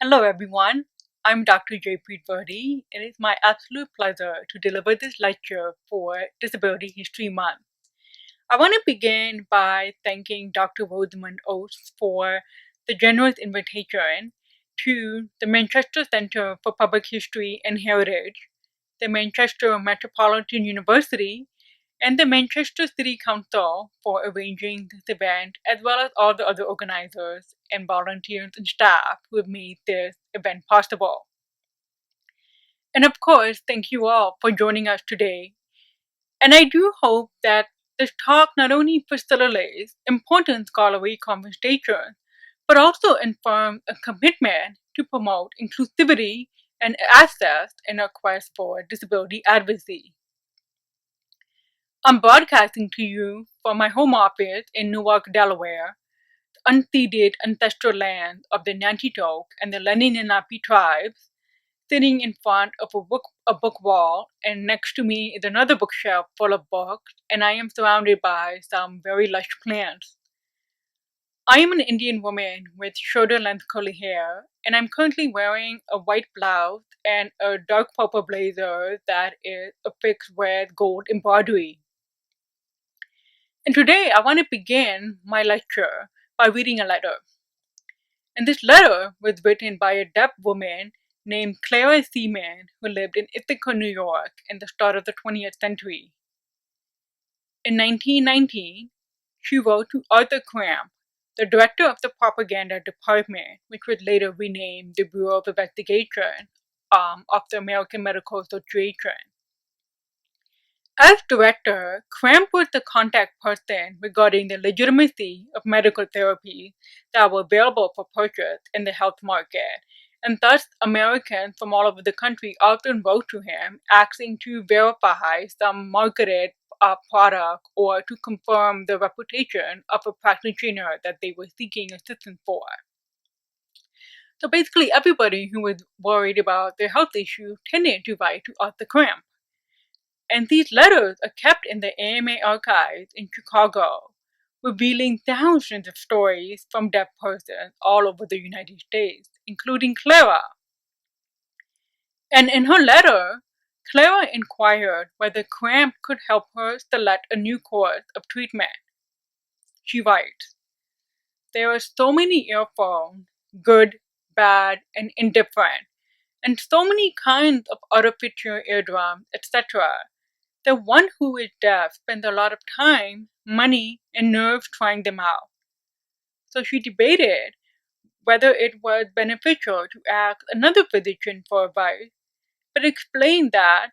Hello, everyone. I'm Dr. Jaipreet Virdi. It is my absolute pleasure to deliver this lecture for Disability History Month. I want to begin by thanking Dr. Rosamund Oates for the generous invitation to the Manchester Center for Public History and Heritage, the Manchester Metropolitan University, and the Manchester City Council for arranging this event, as well as all the other organizers and volunteers and staff who have made this event possible. And of course, thank you all for joining us today. And I do hope that this talk not only facilitates important scholarly conversations, but also informs a commitment to promote inclusivity and access in our quest for disability advocacy. I'm broadcasting to you from my home office in Newark, Delaware, the unceded ancestral land of the Nantitok and the Lenape tribes, sitting in front of a book wall, and next to me is another bookshelf full of books, and I am surrounded by some very lush plants. I am an Indian woman with shoulder-length curly hair, and I'm currently wearing a white blouse and a dark purple blazer that is affixed with gold embroidery. And today I want to begin my lecture by reading a letter. And this letter was written by a deaf woman named Clara Seaman who lived in Ithaca, New York in the start of the 20th century. In 1919, she wrote to Arthur Cramp, the director of the propaganda department, which was later renamed the Bureau of Investigation of the American Medical Association. As director, Cramp was the contact person regarding the legitimacy of medical therapies that were available for purchase in the health market, and thus Americans from all over the country often wrote to him asking to verify some marketed product or to confirm the reputation of a practitioner that they were seeking assistance for. So basically, everybody who was worried about their health issue tended to write to Arthur Cramp. And these letters are kept in the AMA archives in Chicago, revealing thousands of stories from deaf persons all over the United States, including Clara. And in her letter, Clara inquired whether Cramp could help her select a new course of treatment. She writes, "There are so many earphones, good, bad, and indifferent, and so many kinds of artificial eardrums, etc. The one who is deaf spends a lot of time, money, and nerves trying them out." So she debated whether it was beneficial to ask another physician for advice, but explained that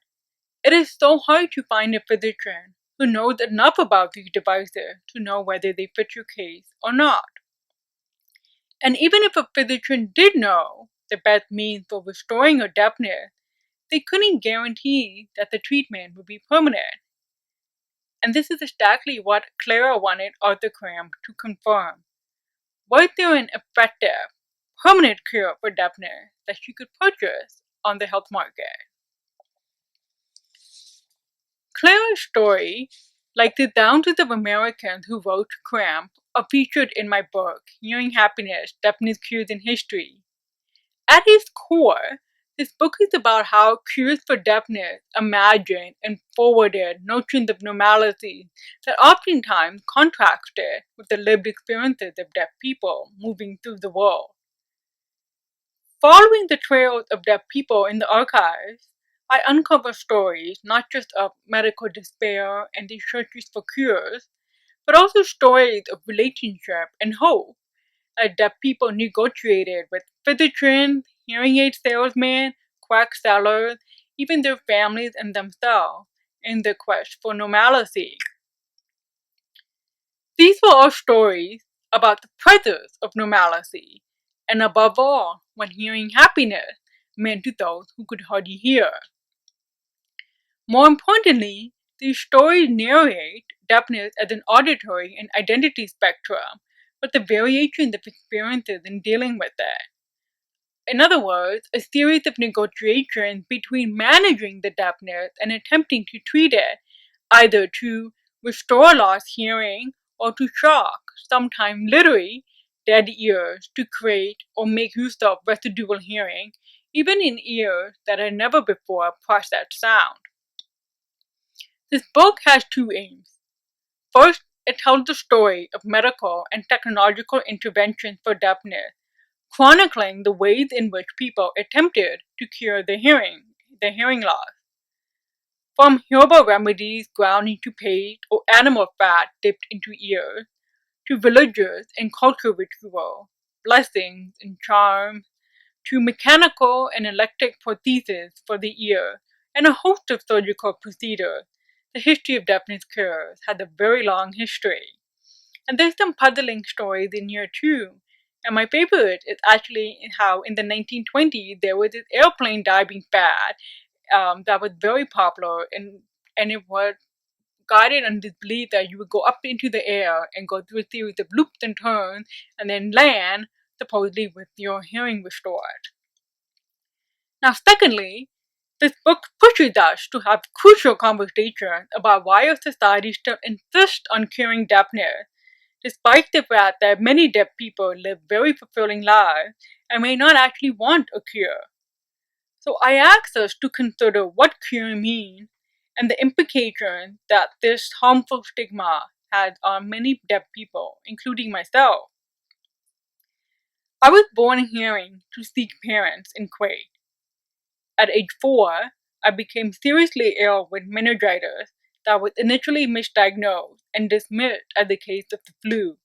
it is so hard to find a physician who knows enough about these devices to know whether they fit your case or not. And even if a physician did know the best means for restoring her deafness, they couldn't guarantee that the treatment would be permanent. And this is exactly what Clara wanted Arthur Cramp to confirm. Was there an effective, permanent cure for deafness that she could purchase on the health market? Clara's story, like the thousands of Americans who wrote to Cramp, are featured in my book, Hearing Happiness, Deafness Cures in History. At its core, this book is about how cures for deafness imagined and forwarded notions of normalcy that oftentimes contrasted with the lived experiences of deaf people moving through the world. Following the trails of deaf people in the archives, I uncover stories not just of medical despair and the searches for cures, but also stories of relationship and hope as deaf people negotiated with physicians, hearing aid salesmen, quack sellers, even their families and themselves in the quest for normalcy. These were all stories about the presence of normalcy, and above all, when hearing happiness meant to those who could hardly hear. More importantly, these stories narrate deafness as an auditory and identity spectrum, with the variations of experiences in dealing with it. In other words, a series of negotiations between managing the deafness and attempting to treat it, either to restore lost hearing or to shock, sometimes literally, dead ears to create or make use of residual hearing, even in ears that had never before processed sound. This book has two aims. First, it tells the story of medical and technological interventions for deafness, chronicling the ways in which people attempted to cure the hearing loss. From herbal remedies ground into paste or animal fat dipped into ears, to villagers and cultural ritual, blessings and charms, to mechanical and electric prostheses for the ear, and a host of surgical procedures. The history of deafness cures had a very long history. And there's some puzzling stories in here too. And my favorite is actually how in the 1920s there was this airplane diving fad that was very popular, and it was guided on this belief that you would go up into the air and go through a series of loops and turns and then land, supposedly with your hearing restored. Now, secondly, this book pushes us to have crucial conversations about why our society still insists on curing deafness, despite the fact that many deaf people live very fulfilling lives and may not actually want a cure. So I ask us to consider what cure means and the implications that this harmful stigma has on many deaf people, including myself. I was born hearing to Sikh parents in Kuwait. At age 4, I became seriously ill with meningitis that was initially misdiagnosed and dismissed as a case of the flu.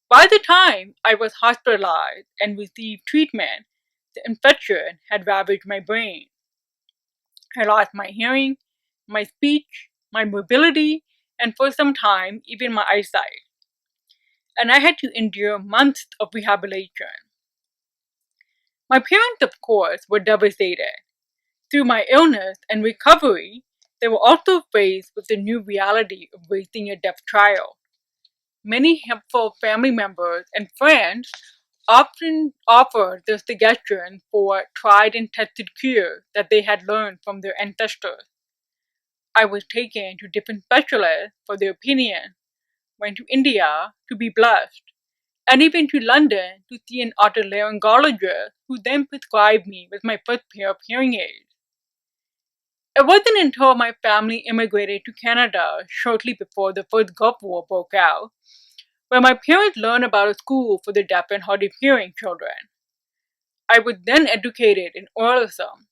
By the time I was hospitalized and received treatment, the infection had ravaged my brain. I lost my hearing, my speech, my mobility, and for some time, even my eyesight. And I had to endure months of rehabilitation. My parents, of course, were devastated. Through my illness and recovery, they were also faced with the new reality of raising a deaf child. Many helpful family members and friends often offered their suggestions for tried and tested cures that they had learned from their ancestors. I was taken to different specialists for their opinion, went to India to be blessed, and even to London to see an otolaryngologist who then prescribed me with my first pair of hearing aids. It wasn't until my family immigrated to Canada shortly before the first Gulf War broke out, where my parents learned about a school for the deaf and hard of hearing children. I was then educated in oralism,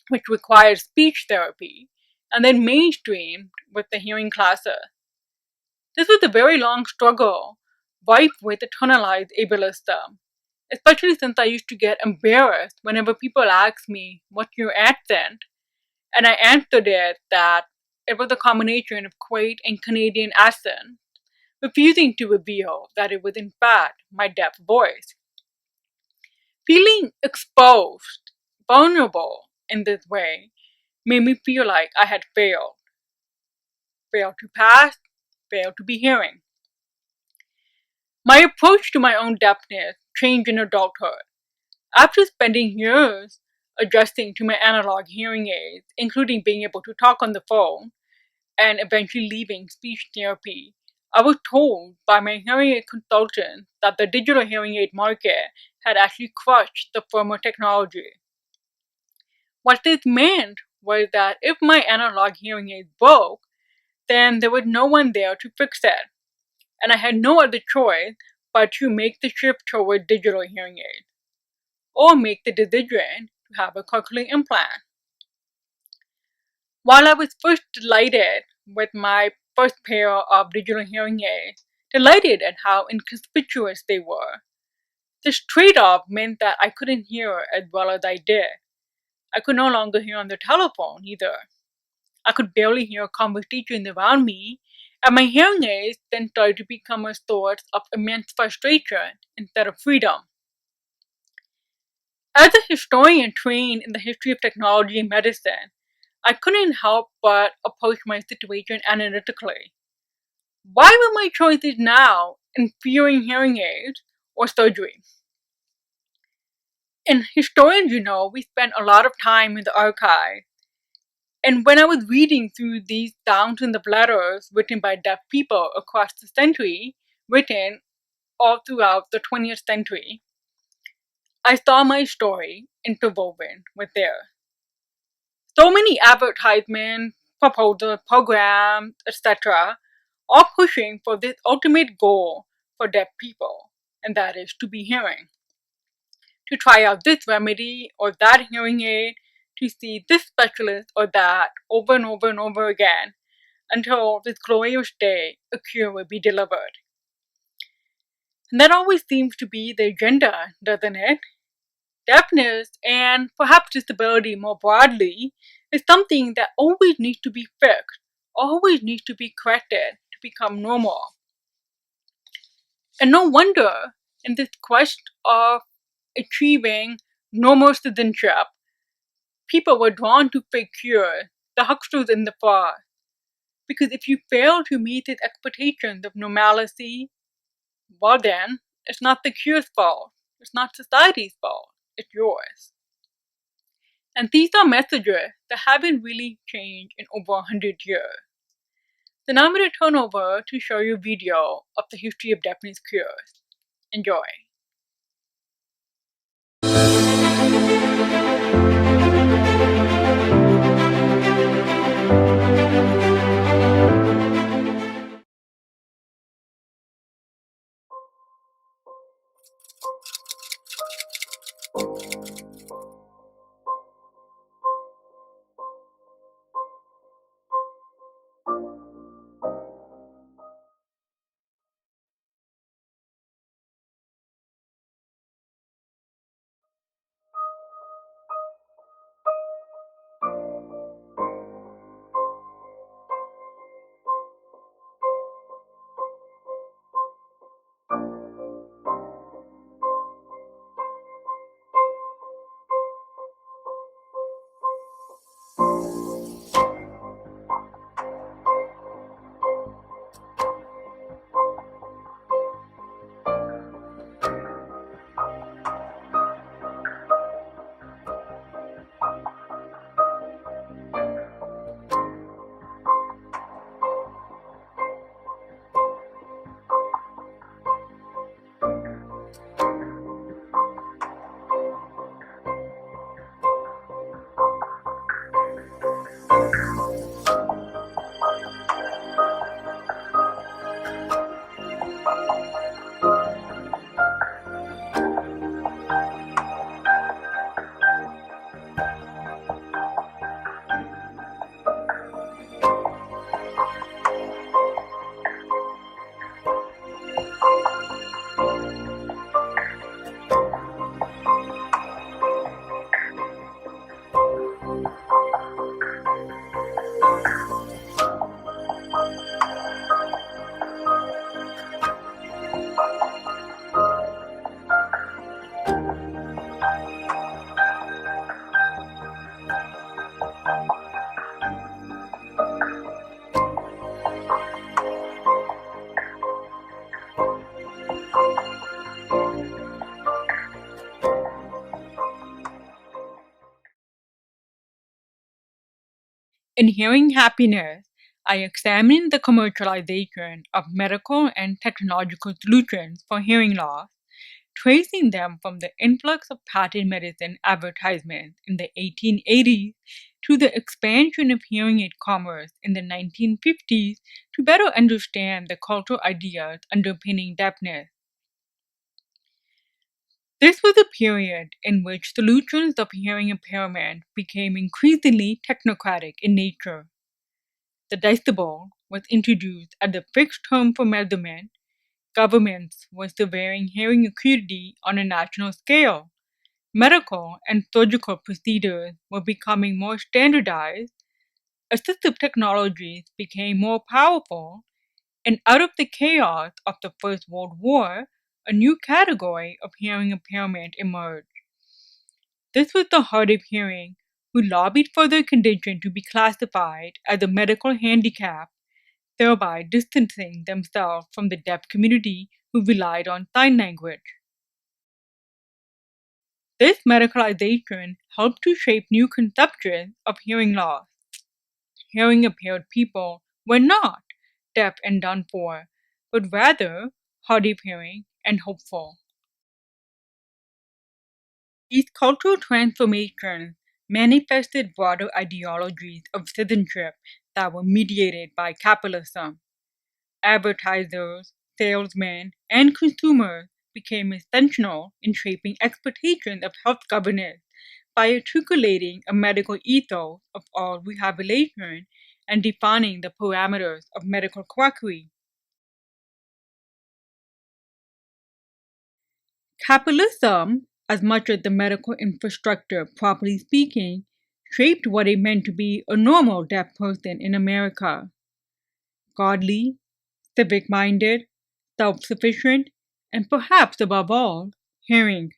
which required speech therapy, and then mainstreamed with the hearing classes. This was a very long struggle, rife with internalized ableism, especially since I used to get embarrassed whenever people asked me, "What's your accent?" And I answered it that it was a combination of Kuwait and Canadian accent, refusing to reveal that it was in fact my deaf voice. Feeling exposed, vulnerable in this way, made me feel like I had failed to pass, failed to be hearing. My approach to my own deafness changed in adulthood. After spending years adjusting to my analog hearing aids, including being able to talk on the phone, and eventually leaving speech therapy, I was told by my hearing aid consultant that the digital hearing aid market had actually crushed the former technology. What this meant was that if my analog hearing aid broke, then there was no one there to fix it, and I had no other choice but to make the shift toward digital hearing aids, or make the decision to have a cochlear implant. While I was first delighted with my first pair of digital hearing aids, delighted at how inconspicuous they were, this trade-off meant that I couldn't hear as well as I did. I could no longer hear on the telephone either. I could barely hear conversations around me, and my hearing aids then started to become a source of immense frustration instead of freedom. As a historian trained in the history of technology and medicine, I couldn't help but approach my situation analytically. Why were my choices now in fearing hearing aids or surgery? And historians, we spend a lot of time in the archive. And when I was reading through these thousands of letters written by deaf people across the century, written all throughout the 20th century, I saw my story interwoven with theirs. So many advertisements, proposals, programs, etc., all pushing for this ultimate goal for deaf people, and that is to be hearing. To try out this remedy or that hearing aid, to see this specialist or that over and over and over again until this glorious day a cure will be delivered. And that always seems to be the agenda, doesn't it? Deafness, and perhaps disability more broadly, is something that always needs to be fixed, always needs to be corrected to become normal. And no wonder, in this quest of achieving normal citizenship, people were drawn to fake cures, the hucksters in the far. Because if you fail to meet these expectations of normalcy, well then, it's not the cure's fault, it's not society's fault, it's yours. And these are messages that haven't really changed in over 100 years. So now I'm going to turn over to show you a video of the history of deafness cures. Enjoy. In Hearing Happiness, I examine the commercialization of medical and technological solutions for hearing loss, tracing them from the influx of patent medicine advertisements in the 1880s to the expansion of hearing aid commerce in the 1950s to better understand the cultural ideas underpinning deafness. This was a period in which solutions of hearing impairment became increasingly technocratic in nature. The decibel was introduced as a fixed term for measurement. Governments were surveying hearing acuity on a national scale. Medical and surgical procedures were becoming more standardized. Assistive technologies became more powerful. And out of the chaos of the First World War, a new category of hearing impairment emerged. This was the hard of hearing, who lobbied for their condition to be classified as a medical handicap, thereby distancing themselves from the deaf community who relied on sign language. This medicalization helped to shape new conceptions of hearing loss. Hearing impaired people were not deaf and done for, but rather hard of hearing and hopeful. These cultural transformations manifested broader ideologies of citizenship that were mediated by capitalism. Advertisers, salesmen, and consumers became essential in shaping expectations of health governance by articulating a medical ethos of all rehabilitation and defining the parameters of medical quackery. Capitalism, as much as the medical infrastructure, properly speaking, shaped what it meant to be a normal deaf person in America. Godly, civic minded, self sufficient, and perhaps above all, hearing.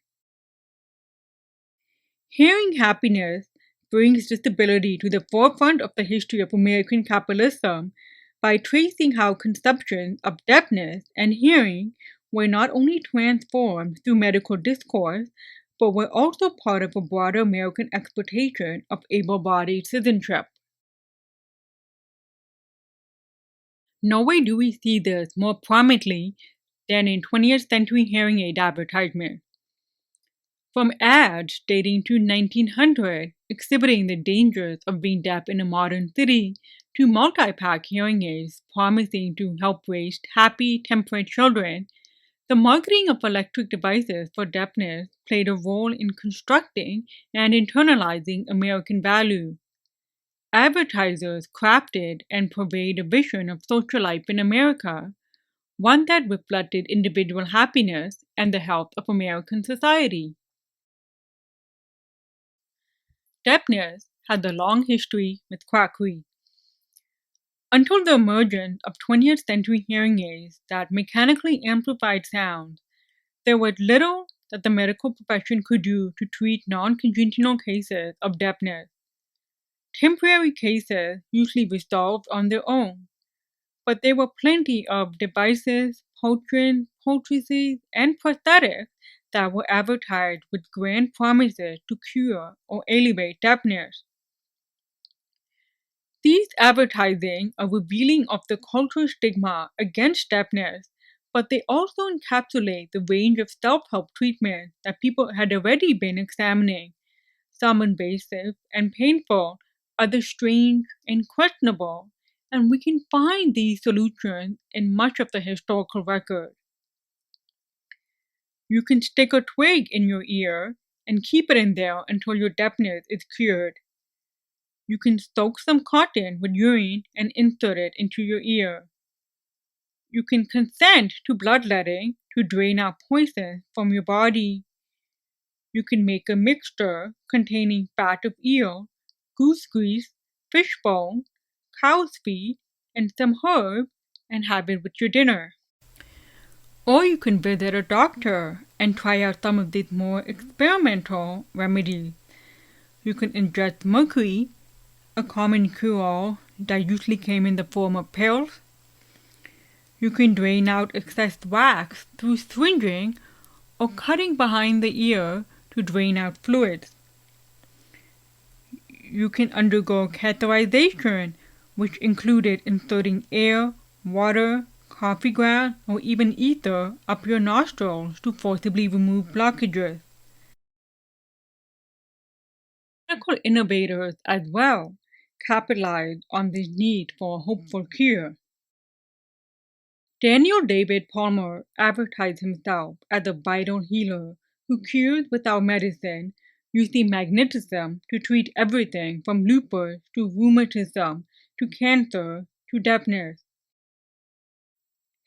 Hearing happiness brings disability to the forefront of the history of American capitalism by tracing how conceptions of deafness and hearing were not only transformed through medical discourse, but were also part of a broader American exploitation of able bodied citizenship. Nowhere do we see this more prominently than in 20th century hearing aid advertisements. From ads dating to 1900 exhibiting the dangers of being deaf in a modern city to multi-pack hearing aids promising to help raise happy, temperate children, the marketing of electric devices for deafness played a role in constructing and internalizing American values. Advertisers crafted and purveyed a vision of social life in America, one that reflected individual happiness and the health of American society. Deafness had a long history with quackery. Until the emergence of 20th century hearing aids that mechanically amplified sound, there was little that the medical profession could do to treat non-congenital cases of deafness. Temporary cases usually resolved on their own, but there were plenty of devices, potions, poultices, and prosthetics that were advertised with grand promises to cure or alleviate deafness. These advertising are revealing of the cultural stigma against deafness, but they also encapsulate the range of self-help treatments that people had already been examining, some invasive and painful, others strange and questionable, and we can find these solutions in much of the historical record. You can stick a twig in your ear and keep it in there until your deafness is cured. You can soak some cotton with urine and insert it into your ear. You can consent to bloodletting to drain out poison from your body. You can make a mixture containing fat of eel, goose grease, fish bone, cow's feet, and some herbs and have it with your dinner. Or you can visit a doctor and try out some of these more experimental remedies. You can ingest mercury, a common cure-all that usually came in the form of pills. You can drain out excess wax through syringing or cutting behind the ear to drain out fluids. You can undergo catheterization, which included inserting air, water, coffee ground, or even ether up your nostrils to forcibly remove blockages. Medical innovators as well capitalized on this need for a hopeful cure. Daniel David Palmer advertised himself as a vital healer who cures without medicine, using magnetism to treat everything from lupus to rheumatism to cancer to deafness.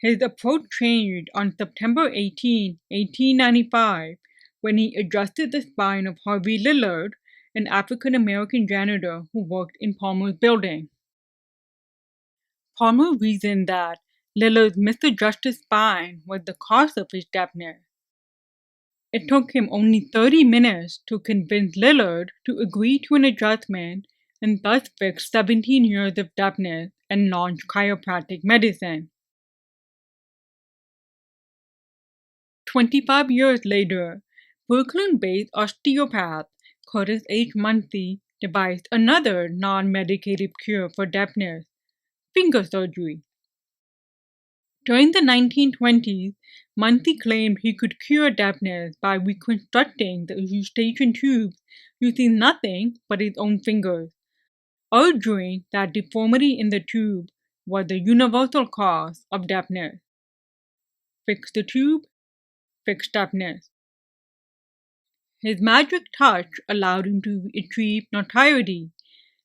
His approach changed on September 18, 1895, when he adjusted the spine of Harvey Lillard, an African American janitor who worked in Palmer's building. Palmer reasoned that Lillard's misadjusted spine was the cause of his deafness. It took him only 30 minutes to convince Lillard to agree to an adjustment and thus fix 17 years of deafness and launch chiropractic medicine. 25 years later, Brooklyn-based osteopath Curtis H. Muncie devised another non-medicated cure for deafness: finger surgery. During the 1920s, Muncie claimed he could cure deafness by reconstructing the eustachian tubes using nothing but his own fingers, arguing that deformity in the tube was the universal cause of deafness. Fix the tube, fix deafness. His magic touch allowed him to achieve notoriety.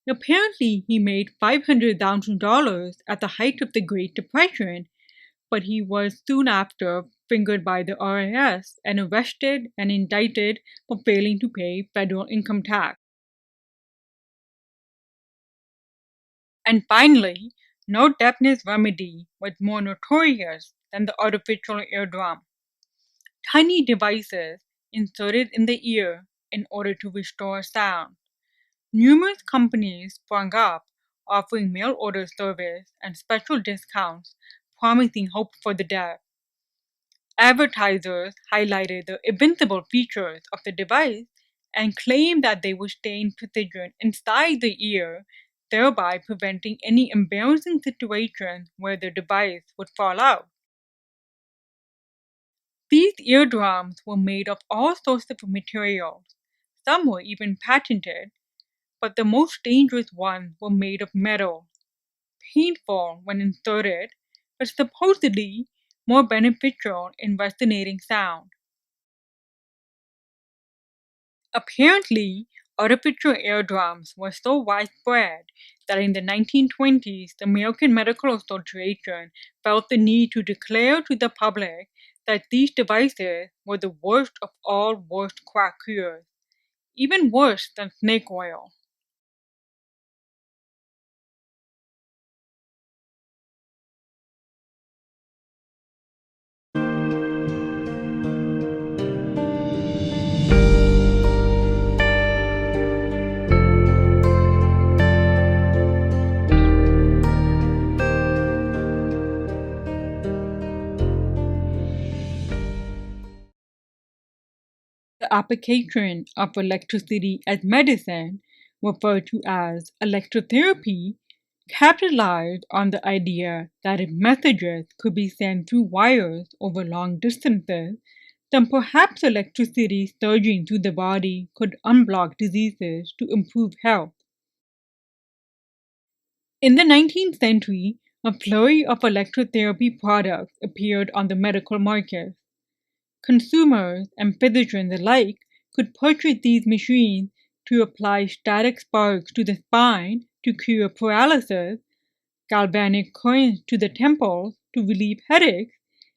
Apparently, he made $500,000 at the height of the Great Depression, but he was soon after fingered by the IRS and arrested and indicted for failing to pay federal income tax. And finally, no deafness remedy was more notorious than the artificial eardrum. Tiny devices inserted in the ear in order to restore sound. Numerous companies sprung up, offering mail order service and special discounts, promising hope for the deaf. Advertisers highlighted the invincible features of the device and claimed that they would stay in precision inside the ear, thereby preventing any embarrassing situation where the device would fall out. These eardrums were made of all sorts of materials. Some were even patented, but the most dangerous ones were made of metal, painful when inserted, but supposedly more beneficial in resonating sound. Apparently, artificial eardrums were so widespread that in the 1920s, the American Medical Association felt the need to declare to the public that these devices were the worst of all worst quack cures, even worse than snake oil. The application of electricity as medicine, referred to as electrotherapy, capitalized on the idea that if messages could be sent through wires over long distances, then perhaps electricity surging through the body could unblock diseases to improve health. In the 19th century, a flurry of electrotherapy products appeared on the medical market. Consumers and physicians alike could purchase these machines to apply static sparks to the spine to cure paralysis, galvanic currents to the temples to relieve headaches,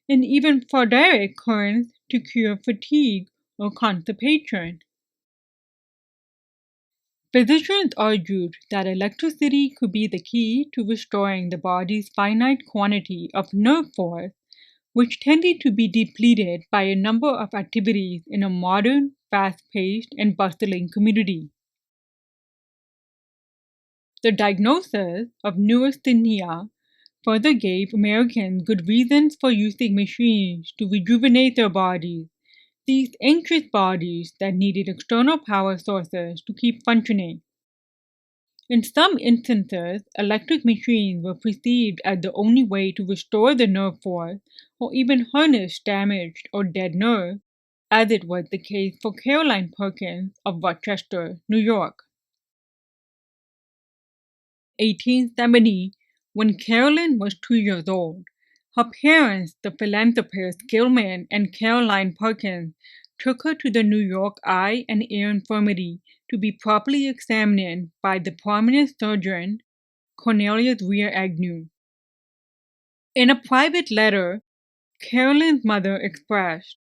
and even Faraday currents to cure fatigue or constipation. Physicians argued that electricity could be the key to restoring the body's finite quantity of nerve force, which tended to be depleted by a number of activities in a modern, fast-paced, and bustling community. The diagnosis of neurasthenia further gave Americans good reasons for using machines to rejuvenate their bodies, these anxious bodies that needed external power sources to keep functioning. In some instances, electric machines were perceived as the only way to restore the nerve force or even harness damaged or dead nerves, as it was the case for Caroline Perkins of Rochester, New York. 1870, when Carolyn was 2 years old, her parents, the philanthropists Gilman and Caroline Perkins, took her to the New York Eye and Ear Infirmary to be properly examined by the prominent surgeon Cornelius Rear Agnew. In a private letter, Carolyn's mother expressed,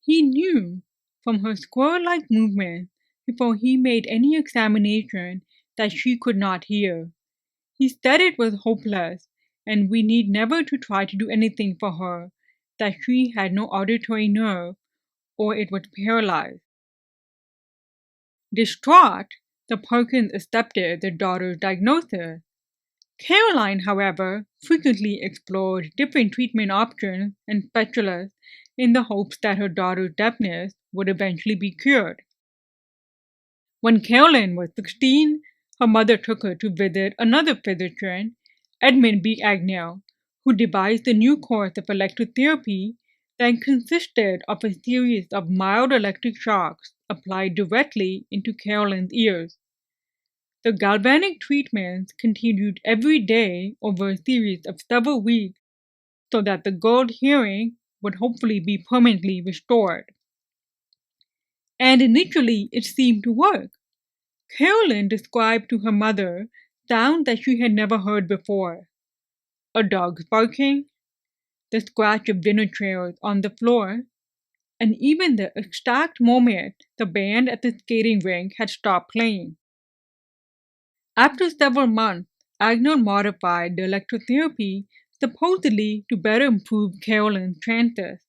"He knew from her squirrel-like movements before he made any examination that she could not hear. He said it was hopeless, and we need never to try to do anything for her, that she had no auditory nerve, or it was paralyzed." Distraught, the Perkins accepted their daughter's diagnosis. Caroline, however, frequently explored different treatment options and specialists in the hopes that her daughter's deafness would eventually be cured. When Caroline was 16, her mother took her to visit another physician, Edmund B. Agnell, who devised a new course of electrotherapy that consisted of a series of mild electric shocks applied directly into Carolyn's ears. The galvanic treatments continued every day over a series of several weeks so that the girl's hearing would hopefully be permanently restored. And initially it seemed to work. Carolyn described to her mother sounds that she had never heard before. A dog barking, the scratch of dinner trays on the floor, and even the exact moment the band at the skating rink had stopped playing. After several months, Agnew modified the electrotherapy supposedly to better improve Carolyn's chances.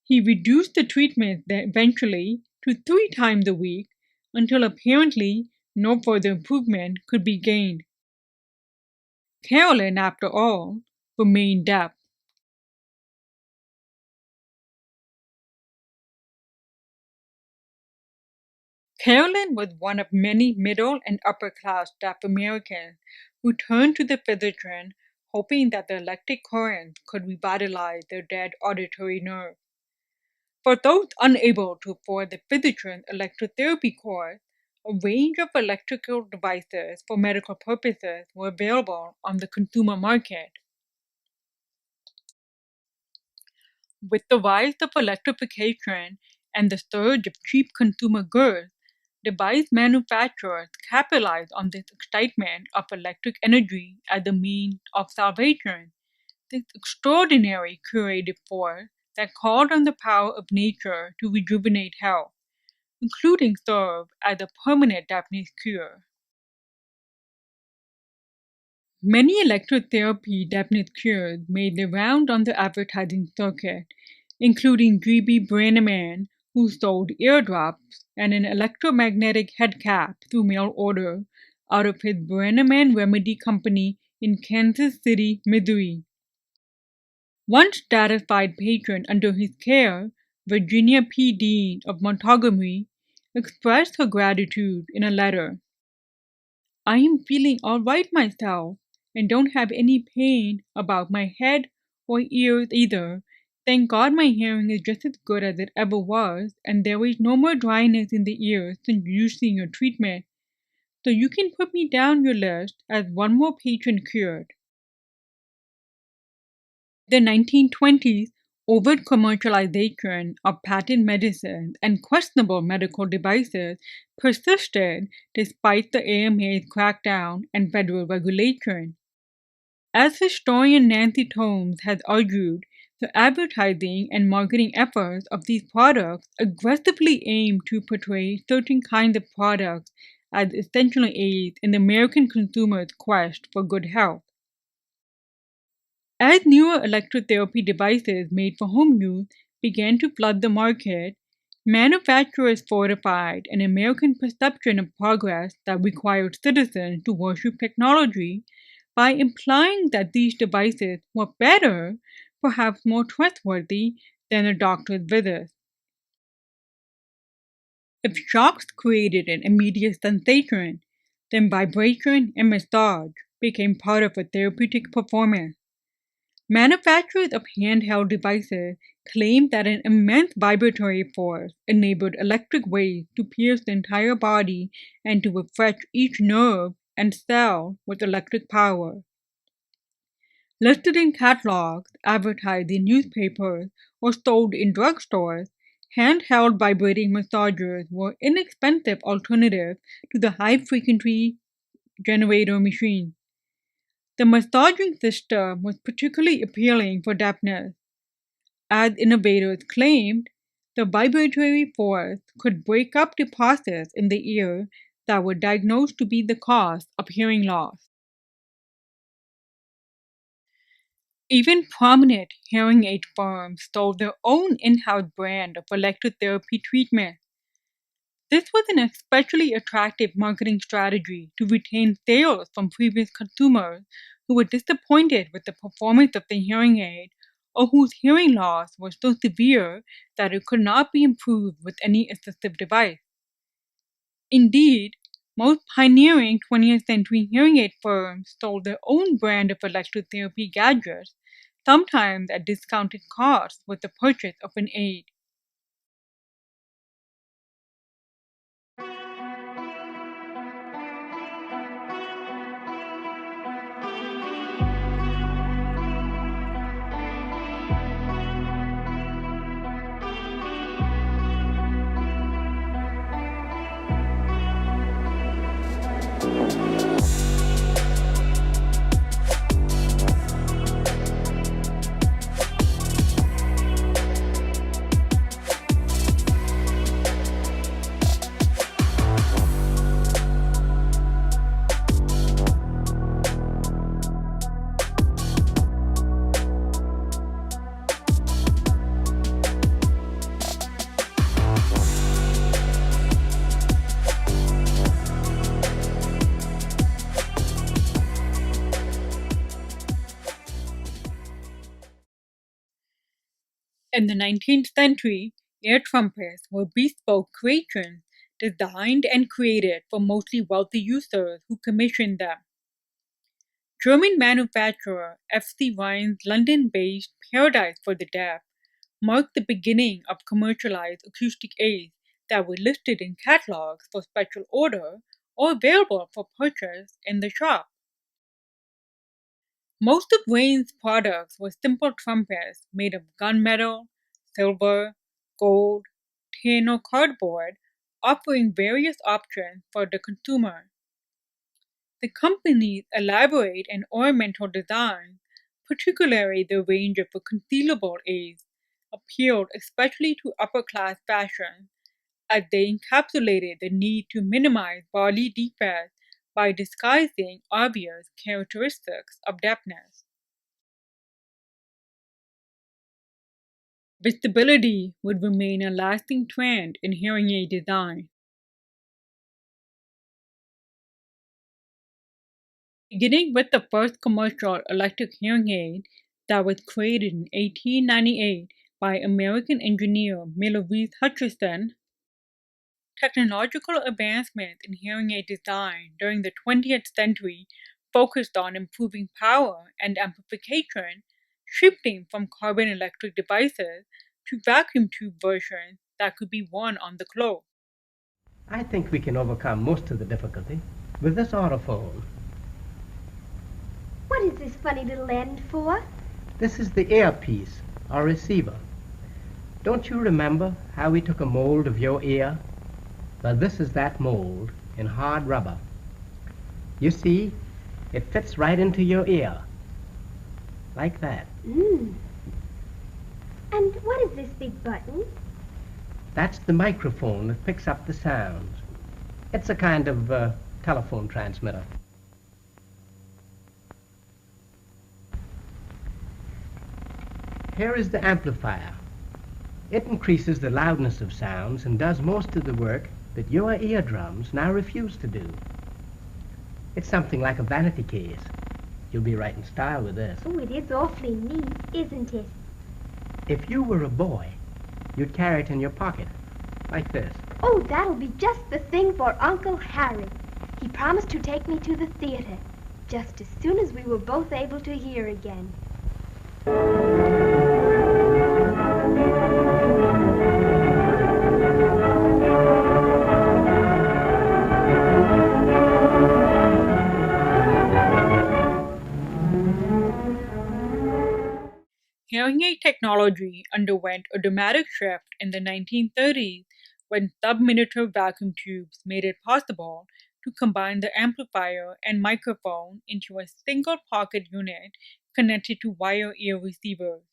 He reduced the treatment eventually to 3 times a week until apparently no further improvement could be gained. Carolyn, after all, remained deaf. Carolyn was one of many middle and upper-class deaf Americans who turned to the physician hoping that the electric currents could revitalize their dead auditory nerve. For those unable to afford the physician's electrotherapy course, a range of electrical devices for medical purposes were available on the consumer market. With the rise of electrification and the surge of cheap consumer goods, device manufacturers capitalized on this excitement of electric energy as a means of salvation, this extraordinary curative force that called on the power of nature to rejuvenate health, including serve as a permanent deafness cure. Many electrotherapy deafness cures made their round on the advertising circuit, including G.B. Brannaman, who sold eardrops and an electromagnetic head cap through mail order out of his Brannaman Remedy Company in Kansas City, Missouri. One satisfied patron under his care, Virginia P. Dean of Montgomery, expressed her gratitude in a letter. I am feeling all right myself and don't have any pain about my head or ears either. Thank God my hearing is just as good as it ever was, and there is no more dryness in the ears since using your treatment. So you can put me down your list as one more patron cured. The 1920s overt commercialization of patent medicines and questionable medical devices persisted despite the AMA's crackdown and federal regulation. As historian Nancy Tomes has argued, the advertising and marketing efforts of these products aggressively aim to portray certain kinds of products as essential aids in the American consumer's quest for good health. As newer electrotherapy devices made for home use began to flood the market, manufacturers fortified an American perception of progress that required citizens to worship technology by implying that these devices were better, perhaps more trustworthy, than a doctor's visits. If shocks created an immediate sensation, then vibration and massage became part of a therapeutic performance. Manufacturers of handheld devices claimed that an immense vibratory force enabled electric waves to pierce the entire body and to refresh each nerve and cell with electric power. Listed in catalogs, advertised in newspapers, or sold in drugstores, handheld vibrating massagers were inexpensive alternatives to the high-frequency generator machines. The massaging system was particularly appealing for deafness. As innovators claimed, the vibratory force could break up deposits in the ear that were diagnosed to be the cause of hearing loss. Even prominent hearing aid firms sold their own in-house brand of electrotherapy treatment. This was an especially attractive marketing strategy to retain sales from previous consumers who were disappointed with the performance of the hearing aid or whose hearing loss was so severe that it could not be improved with any assistive device. Indeed, most pioneering 20th century hearing aid firms sold their own brand of electrotherapy gadgets sometimes at discounted cost with the purchase of an aid. In the 19th century, ear trumpets were bespoke creations designed and created for mostly wealthy users who commissioned them. German manufacturer F.C. Ryan's London-based Paradise for the Deaf marked the beginning of commercialized acoustic aids that were listed in catalogs for special order or available for purchase in the shop. Most of Wayne's products were simple trumpets made of gunmetal, silver, gold, tin, or cardboard, offering various options for the consumer. The company's elaborate and ornamental designs, particularly the range of concealable aids, appealed especially to upper-class fashion, as they encapsulated the need to minimize bodily defects by disguising obvious characteristics of deafness. Visibility would remain a lasting trend in hearing aid design. Beginning with the first commercial electric hearing aid that was created in 1898 by American engineer Miller Reese Hutcherson, technological advancements in hearing aid design during the 20th century focused on improving power and amplification, shifting from carbon electric devices to vacuum tube versions that could be worn on the clothes. I think we can overcome most of the difficulty with this autophone. What is this funny little end for? This is the earpiece, or receiver. Don't you remember how we took a mold of your ear? Well, this is that mold in hard rubber. You see, it fits right into your ear. Like that. And what is this big button? That's the microphone that picks up the sounds. It's a kind of telephone transmitter. Here is the amplifier. It increases the loudness of sounds and does most of the work that your eardrums now refuse to do. It's something like a vanity case. You'll be right in style with this. Oh, it is awfully neat, isn't it? If you were a boy, you'd carry it in your pocket, like this. Oh, that'll be just the thing for Uncle Harry. He promised to take me to the theater, just as soon as we were both able to hear again. Hearing aid technology underwent a dramatic shift in the 1930s when sub-miniature vacuum tubes made it possible to combine the amplifier and microphone into a single pocket unit connected to wire ear receivers.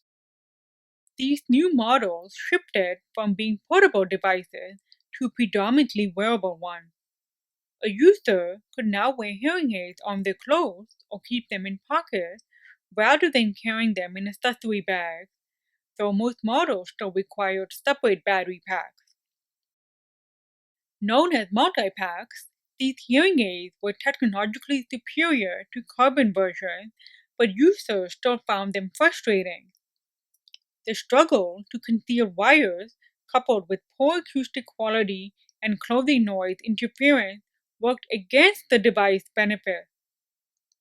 These new models shifted from being portable devices to predominantly wearable ones. A user could now wear hearing aids on their clothes or keep them in pockets rather than carrying them in accessory bags, though most models still required separate battery packs. Known as multi-packs, these hearing aids were technologically superior to carbon versions, but users still found them frustrating. The struggle to conceal wires, coupled with poor acoustic quality and clothing noise interference, worked against the device's benefit.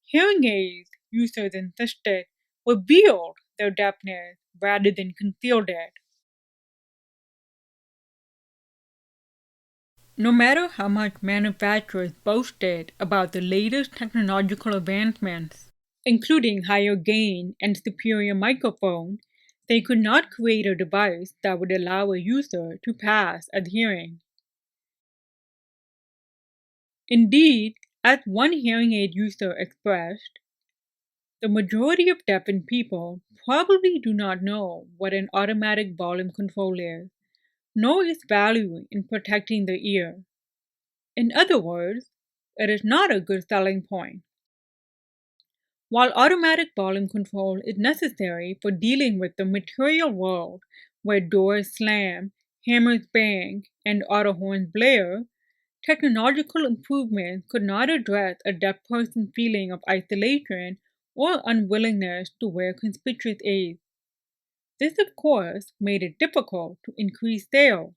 Hearing aids, users insisted, were built their deafness rather than concealed it. No matter how much manufacturers boasted about the latest technological advancements, including higher gain and superior microphone, they could not create a device that would allow a user to pass as hearing. Indeed, as one hearing aid user expressed, the majority of deafened people probably do not know what an automatic volume control is, nor its value in protecting the ear. In other words, it is not a good selling point. While automatic volume control is necessary for dealing with the material world where doors slam, hammers bang, and auto horns blare, technological improvement could not address a deaf person's feeling of isolation or unwillingness to wear conspicuous aids. This, of course, made it difficult to increase sales.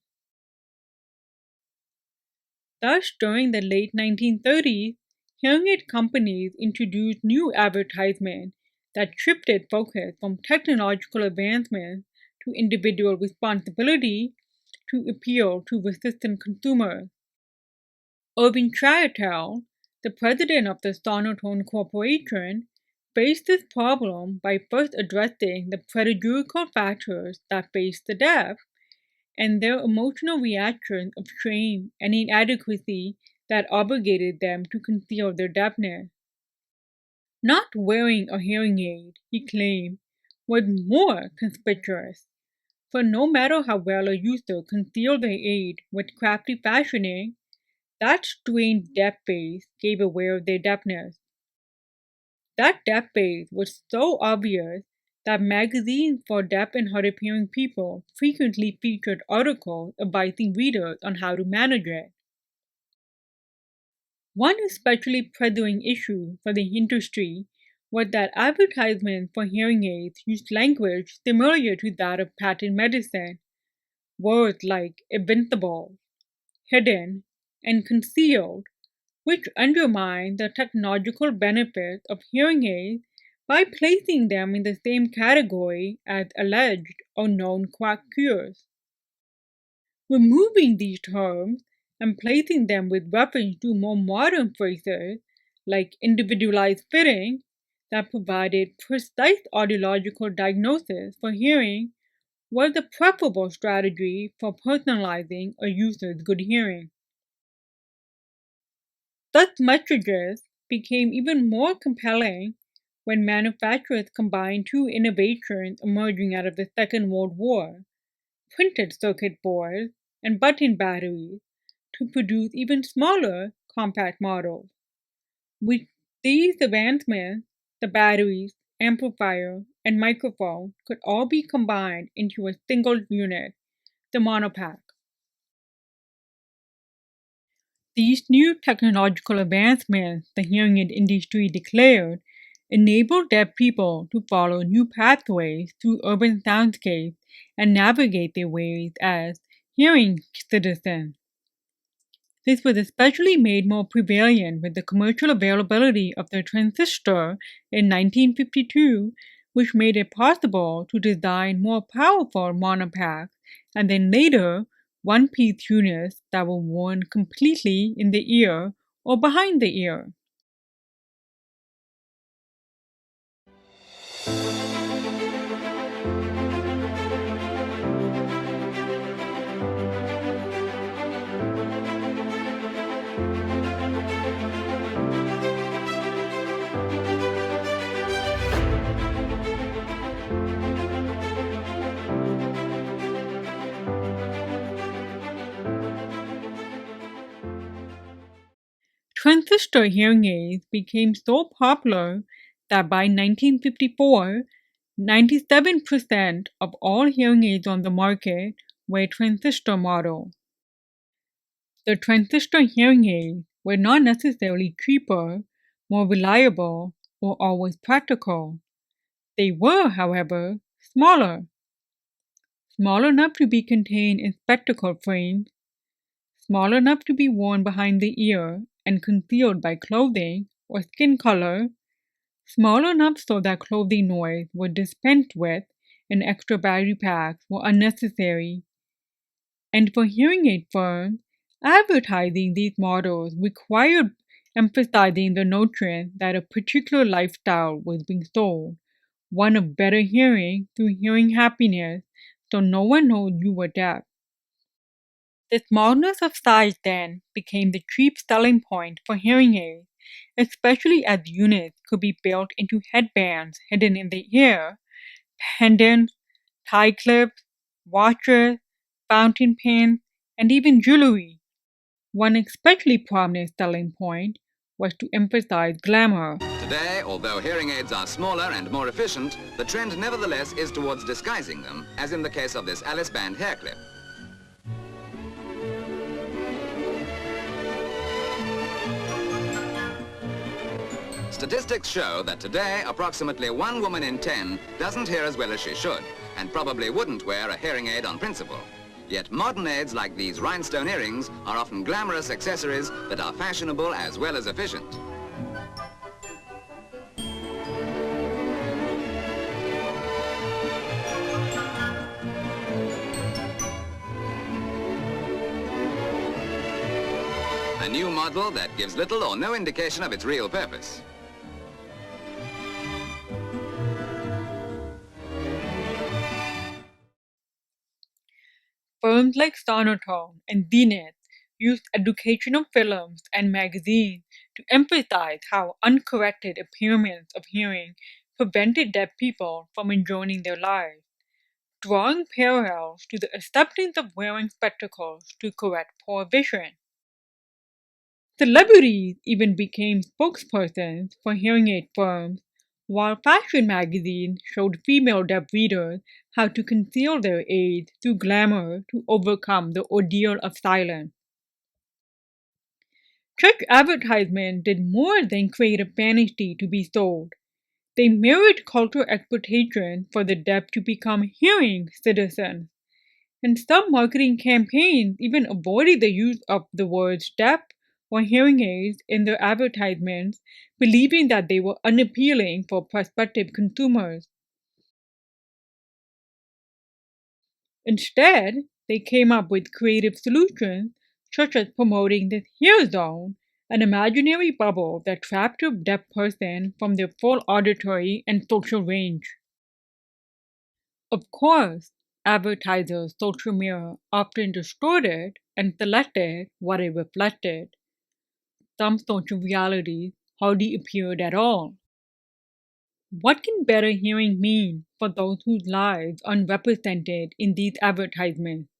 Thus, during the late 1930s, hearing aid companies introduced new advertisements that shifted focus from technological advancements to individual responsibility to appeal to resistant consumers. Irving Chiatel, the president of the Sonotone Corporation, faced this problem by first addressing the pedagogical factors that faced the deaf and their emotional reactions of shame and inadequacy that obligated them to conceal their deafness. Not wearing a hearing aid, he claimed, was more conspicuous, for no matter how well a user concealed their aid with crafty fashioning, that strained deaf face gave away of their deafness. That deaf face was so obvious that magazines for deaf and hard of hearing people frequently featured articles advising readers on how to manage it. One especially pressing issue for the industry was that advertisements for hearing aids used language similar to that of patent medicine. Words like invincible, hidden, and concealed, which undermine the technological benefits of hearing aids by placing them in the same category as alleged or known quack cures. Removing these terms and placing them with reference to more modern phrases like individualized fitting that provided precise audiological diagnosis for hearing was the preferable strategy for personalizing a user's good hearing. Such messages became even more compelling when manufacturers combined two innovations emerging out of the Second World War: printed circuit boards and button batteries, to produce even smaller, compact models. With these advancements, the batteries, amplifier, and microphone could all be combined into a single unit, the monopack. These new technological advancements, the hearing aid industry declared, enable deaf people to follow new pathways through urban soundscapes and navigate their ways as hearing citizens. This was especially made more prevalent with the commercial availability of the transistor in 1952, which made it possible to design more powerful monopacks and then later one-piece units that were worn completely in the ear or behind the ear. Transistor hearing aids became so popular that by 1954, 97% of all hearing aids on the market were transistor model. The transistor hearing aids were not necessarily cheaper, more reliable, or always practical. They were, however, smaller. Small enough to be contained in spectacle frames, small enough to be worn behind the ear and concealed by clothing or skin color, small enough so that clothing noise was dispensed with and extra battery packs were unnecessary. And for hearing aid firms, advertising these models required emphasizing the notion that a particular lifestyle was being sold, one of better hearing through hearing happiness, so no one knows you were deaf. The smallness of size then became the cheap selling point for hearing aids, especially as units could be built into headbands hidden in the ear, pendants, tie clips, watches, fountain pens, and even jewelry. One especially prominent selling point was to emphasize glamour. Today, although hearing aids are smaller and more efficient, the trend nevertheless is towards disguising them, as in the case of this Alice band hair clip. Statistics show that today approximately 1 woman in 10 doesn't hear as well as she should, and probably wouldn't wear a hearing aid on principle. Yet modern aids like these rhinestone earrings are often glamorous accessories that are fashionable as well as efficient. A new model that gives little or no indication of its real purpose. Firms like Sonotone and Zenith used educational films and magazines to emphasize how uncorrected impairments of hearing prevented deaf people from enjoying their lives, drawing parallels to the acceptance of wearing spectacles to correct poor vision. Celebrities even became spokespersons for hearing aid firms, while fashion magazines showed female deaf readers how to conceal their aids through glamour to overcome the ordeal of silence. Such advertisements did more than create a fantasy to be sold. They mirrored cultural expectations for the deaf to become hearing citizens. And some marketing campaigns even avoided the use of the words deaf or hearing aids in their advertisements, believing that they were unappealing for prospective consumers. Instead, they came up with creative solutions, such as promoting the hear zone, an imaginary bubble that trapped a deaf person from their full auditory and social range. Of course, advertisers' social mirror often distorted and selected what it reflected. Some social realities hardly appeared at all. What can better hearing mean for those whose lives are unrepresented in these advertisements?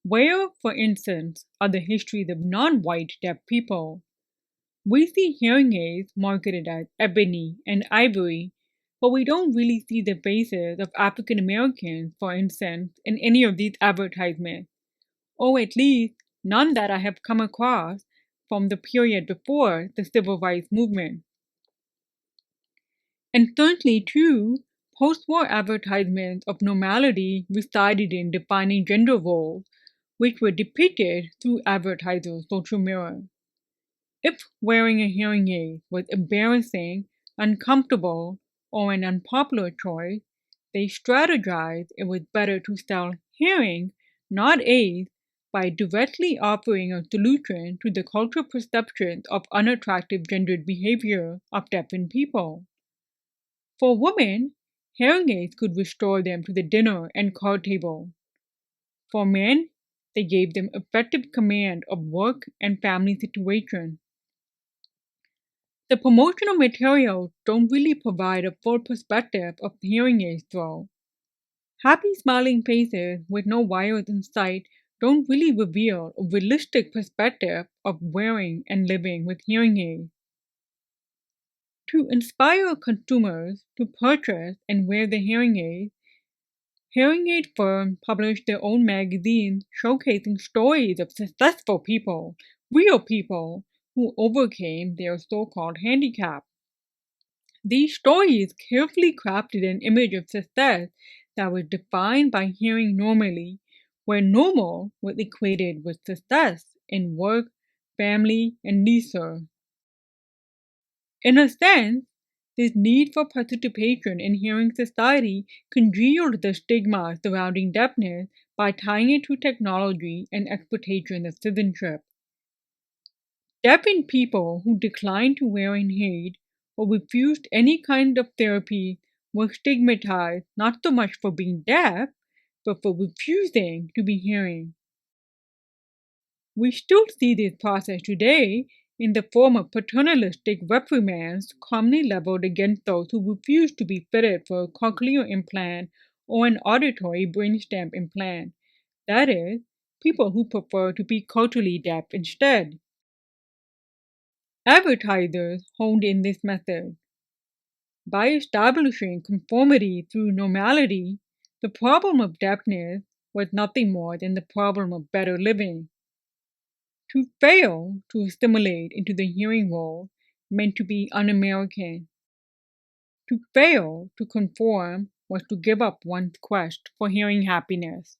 Where, for instance, are the histories of non-white deaf people? We see hearing aids marketed as ebony and ivory, but we don't really see the faces of African Americans, for instance, in any of these advertisements, or at least none that I have come across from the period before the Civil Rights Movement. And certainly, too, post-war advertisements of normality resided in defining gender roles, which were depicted through advertisers' social mirrors. If wearing a hearing aid was embarrassing, uncomfortable, or an unpopular choice, they strategized it was better to sell hearing, not aids, by directly offering a solution to the cultural perceptions of unattractive gendered behavior of deafened people. For women, hearing aids could restore them to the dinner and card table. For men, they gave them effective command of work and family situations. The promotional materials don't really provide a full perspective of hearing aids though. Happy smiling faces with no wires in sight don't really reveal a realistic perspective of wearing and living with hearing aids. To inspire consumers to purchase and wear the hearing aid firms publish their own magazines showcasing stories of successful people, real people, who overcame their so-called handicap. These stories carefully crafted an image of success that was defined by hearing normally, where normal was equated with success in work, family, and leisure. In a sense, This need for participation in hearing society congealed the stigma surrounding deafness by tying it to technology and exploitation of citizenship. Deafened people who declined to wear an aid or refused any kind of therapy were stigmatized not so much for being deaf, but for refusing to be hearing. We still see this process today in the form of paternalistic reprimands commonly leveled against those who refuse to be fitted for a cochlear implant or an auditory brainstem implant. That is, people who prefer to be culturally deaf instead. Advertisers honed in this method. By establishing conformity through normality, the problem of deafness was nothing more than the problem of better living. To fail to assimilate into the hearing world meant to be un-American. To fail to conform was to give up one's quest for hearing happiness.